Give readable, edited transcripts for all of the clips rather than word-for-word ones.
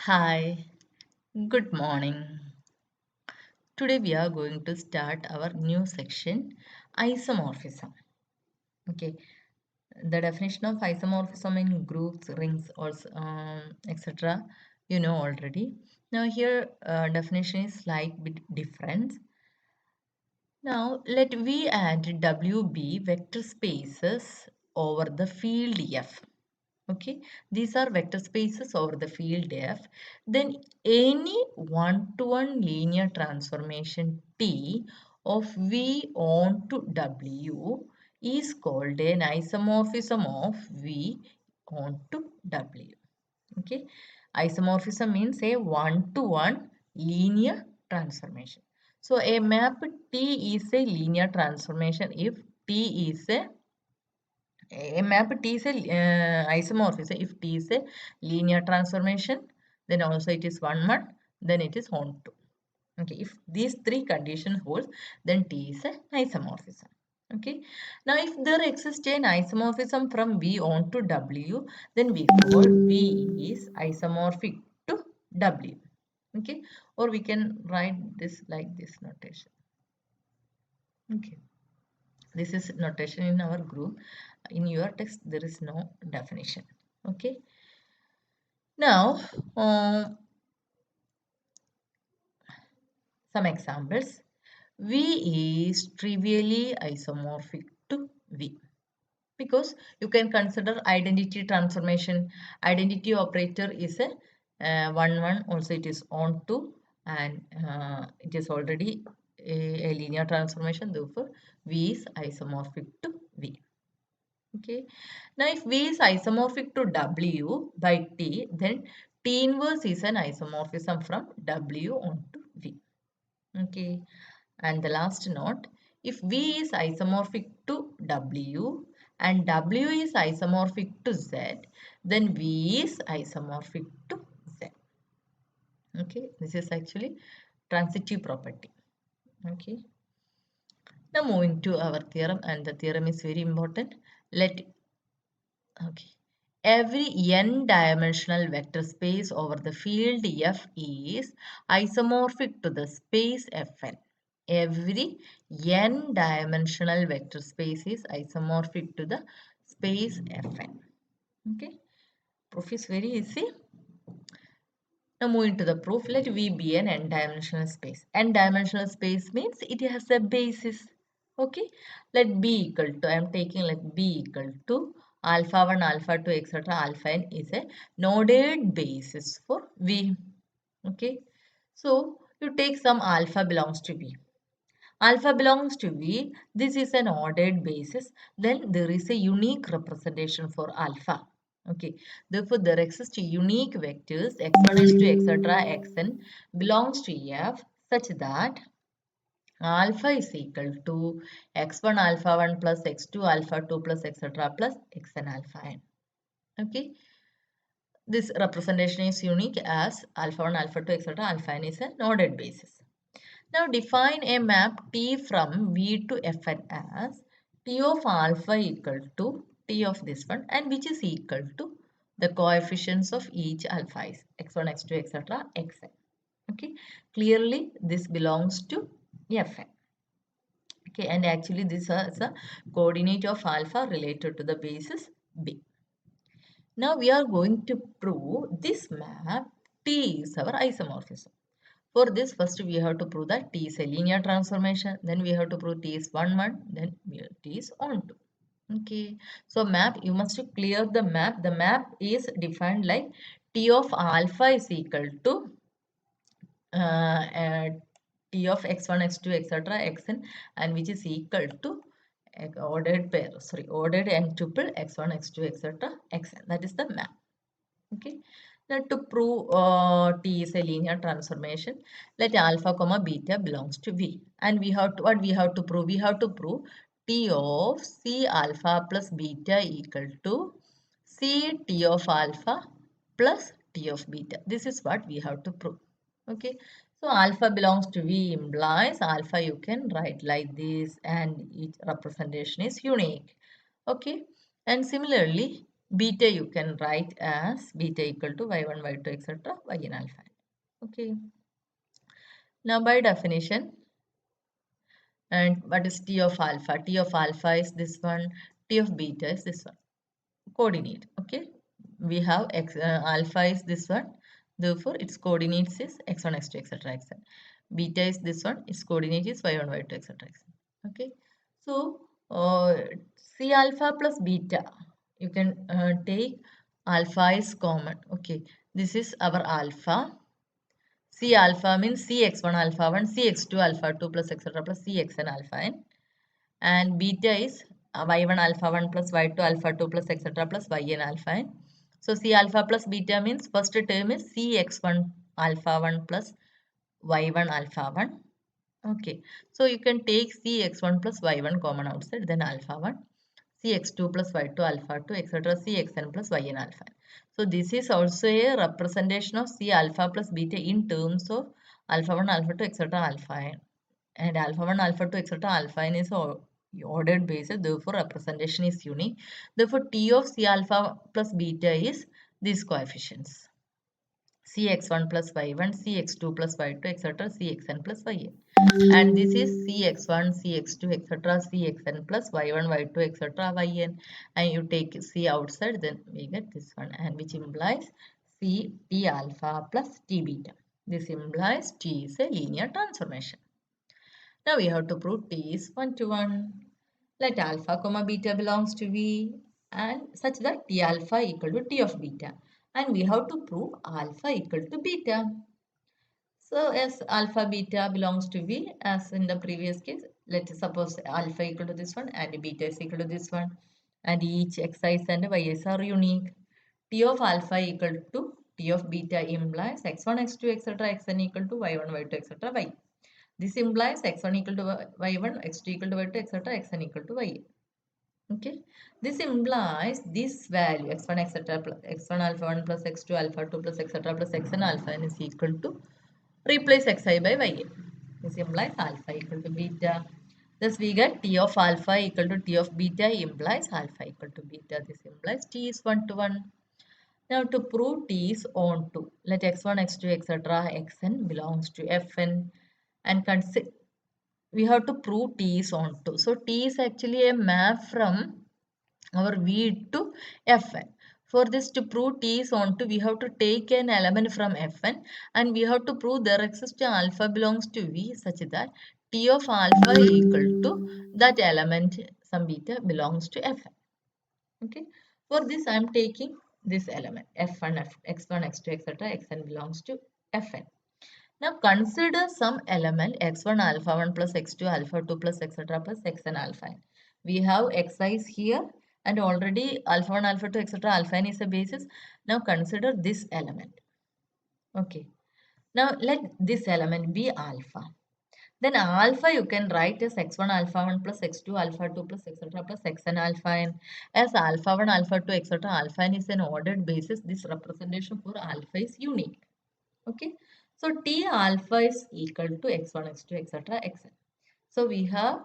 Hi, good morning. Today we are going to start our new section, isomorphism. Okay, the definition of isomorphism in groups, rings, or etc. You know already. Now here definition is slight bit different. Now let V add WB vector spaces over the field F. Okay, these are vector spaces over the field F. Then any one-to-one linear transformation T of V onto W is called an isomorphism of V onto W. Okay, isomorphism means a one-to-one linear transformation. So a map T is a linear transformation if T is a map T is a isomorphism. If T is a linear transformation, then also it is one, then it is onto. Okay, if these three conditions hold, then T is an isomorphism. Okay, now if there exists an isomorphism from V onto W, then we call V is isomorphic to W. Okay, or we can write this like this notation. Okay, this is notation in our group. In your text, there is no definition. Okay, now some examples. V is trivially isomorphic to V because you can consider identity transformation. Identity operator is a 1 also it is on to, and it is already a linear transformation, therefore V is isomorphic to V. Okay, now if V is isomorphic to W by T, then T inverse is an isomorphism from W onto V. Okay, and the last note, if V is isomorphic to W and W is isomorphic to Z, then V is isomorphic to Z. Okay, this is actually transitive property. Okay, now moving to our theorem, and the theorem is very important. Let Okay. Every n-dimensional vector space over the field F is isomorphic to the space Fn. Every n-dimensional vector space is isomorphic to the space Fn. Okay. Proof is very easy. Now moving to the proof, let V be an n-dimensional space. N-dimensional space means it has a basis. Okay, let B equal to, I am taking like B equal to alpha 1, alpha 2, etc. Alpha n is a noded basis for V. Okay, so you take some alpha belongs to V. Alpha belongs to V. This is an ordered basis. Then there is a unique representation for alpha. Okay. Therefore, there exists unique vectors x1, x2, etc. xn belongs to F such that alpha is equal to x1 alpha 1 plus x2 alpha 2 plus etc. plus xn alpha n. Okay. This representation is unique as alpha 1, alpha 2, etc. Alpha n is an ordered basis. Now define a map T from V to Fn as T of alpha equal to T of this one, and which is equal to the coefficients of each alpha is x1, x2, etc. xn. Okay, clearly this belongs to Fn. Okay, and actually this is a coordinate of alpha related to the basis B. Now we are going to prove this map T is our isomorphism. For this, first we have to prove that T is a linear transformation. Then we have to prove T is 1, then T is onto. Okay. So map, you must clear the map. The map is defined like T of alpha is equal to T of x1, x2, etc. xn, and which is equal to ordered pair, sorry, ordered n tuple x1, x2, etc. xn. That is the map. Okay. Now to prove T is a linear transformation, let alpha comma beta belongs to V. And we have to, what we have to prove? We have to prove T of C alpha plus beta equal to C T of alpha plus T of beta. This is what we have to prove. Okay. So alpha belongs to V implies alpha you can write like this, and each representation is unique. Okay. And similarly, Beta you can write as beta equal to y1, y2, etc. yn alpha. Okay. Now by definition, and what is T of alpha? T of alpha is this one, T of beta is this one. Coordinate. Okay. We have alpha is this one. Therefore, its coordinates is x1, x2, etc. xn. Beta is this one. Its coordinate is y1, y2, etc. xn. Okay. So, C alpha plus beta. You can take alpha is common. Okay. This is our alpha. C alpha means Cx1 alpha 1, Cx2 alpha 2 plus etc. plus Cxn alpha n. And beta is y1 alpha 1 plus y2 alpha 2 plus etc. plus yn alpha n. So C alpha plus beta means first term is Cx1 alpha 1 plus y1 alpha 1. Okay. So you can take Cx1 plus y1 common outside, then alpha 1. Cx2 plus y2 alpha 2 etc. Cxn plus yn alpha. So this is also a representation of C alpha plus beta in terms of alpha 1 alpha 2 etc. alpha n. And alpha 1 alpha 2 etc. alpha n is ordered basis, therefore representation is unique. Therefore T of C alpha plus beta is these coefficients. Cx1 plus y1, Cx2 plus y2 etc. Cxn plus yn. And this is Cx1, Cx2 etc. Cxn plus y1, y2 etc. yn. And you take C outside, then we get this one, and which implies C T alpha plus T beta. This implies T is a linear transformation. Now we have to prove T is 1 to 1. Let alpha comma beta belongs to V and such that T alpha equal to T of beta. And we have to prove alpha equal to beta. So as alpha beta belongs to V, as in the previous case, let's suppose alpha equal to this one and beta is equal to this one, and each xi's and y's are unique. T of alpha equal to T of beta implies x1, x2, etc. xn equal to y1, y2, etc. y. This implies x1 equal to y1, x2 equal to y2, etc. xn equal to y. Okay. This implies this value x1, etc. x1 alpha 1 plus x2 alpha 2 plus etc. plus xn alpha n is equal to, replace xi by yi. This implies alpha equal to beta. Thus we get T of alpha equal to T of beta implies alpha equal to beta. This implies T is 1 to 1. Now to prove T is onto, let x1, x2, etc. xn belongs to Fn, and consider we have to prove T is onto. So T is actually a map from our V to Fn. For this to prove T is onto, we have to take an element from Fn and we have to prove there exists a alpha belongs to V such that T of alpha equal to that element some beta belongs to Fn. Okay. For this I am taking this element F1, x1, x2, etc. xn belongs to Fn. Now consider some element x1 alpha 1 plus x2 alpha 2 plus etc. plus xn alpha n. We have xi's here and already alpha 1 alpha 2 etc. alpha n is a basis. Now consider this element. Okay. Now let this element be alpha. Then alpha you can write as x1 alpha 1 plus x2 alpha 2 plus etc. plus xn alpha n. As alpha 1 alpha 2 etc. alpha n is an ordered basis, this representation for alpha is unique. Okay. So T alpha is equal to x1, x2, etc. xn. So we have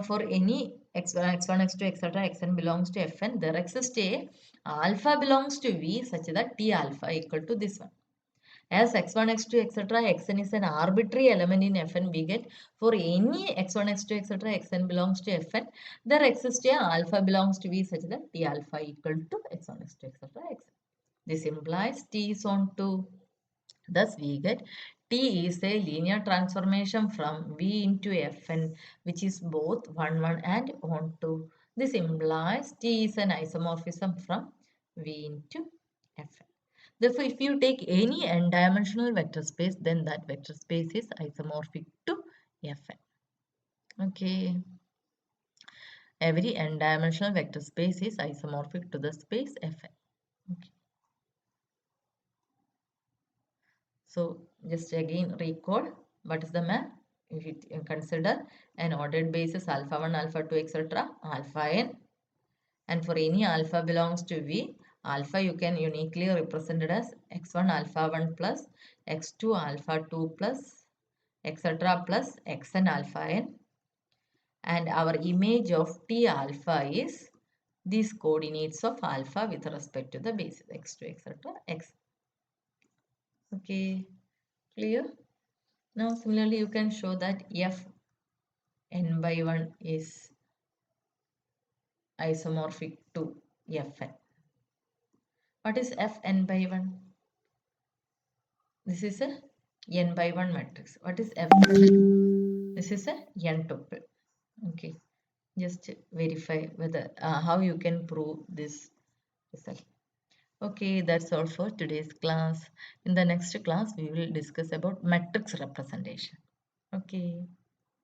for any x1, x2, etc. xn belongs to Fn, there exists a alpha belongs to V such that T alpha equal to this one. As x1, x2, etc. xn is an arbitrary element in Fn, we get for any x1, x2, etc. xn belongs to Fn, there exists a alpha belongs to V such that T alpha equal to x1, x2, etc. xn. This implies T is on to. Thus, we get T is a linear transformation from V into Fn, which is both 1, 1 and onto. This implies T is an isomorphism from V into Fn. Therefore, if you take any n-dimensional vector space, then that vector space is isomorphic to Fn. Okay. Every n-dimensional vector space is isomorphic to the space Fn. Okay. So just again recall what is the map. If you consider an ordered basis alpha 1, alpha 2, etc. alpha n, and for any alpha belongs to V, alpha you can uniquely represent it as x1 alpha 1 plus x2 alpha 2 plus etc. plus xn alpha n, and our image of T alpha is these coordinates of alpha with respect to the basis x2, etc. x. Okay, clear? Now similarly you can show that f n by 1 is isomorphic to fn. What is fn by 1? This is a n by 1 matrix. What is fn? This is a n tuple. Okay, just verify whether how you can prove this result. Okay, that's all for today's class. In the next class, we will discuss about matrix representation. Okay.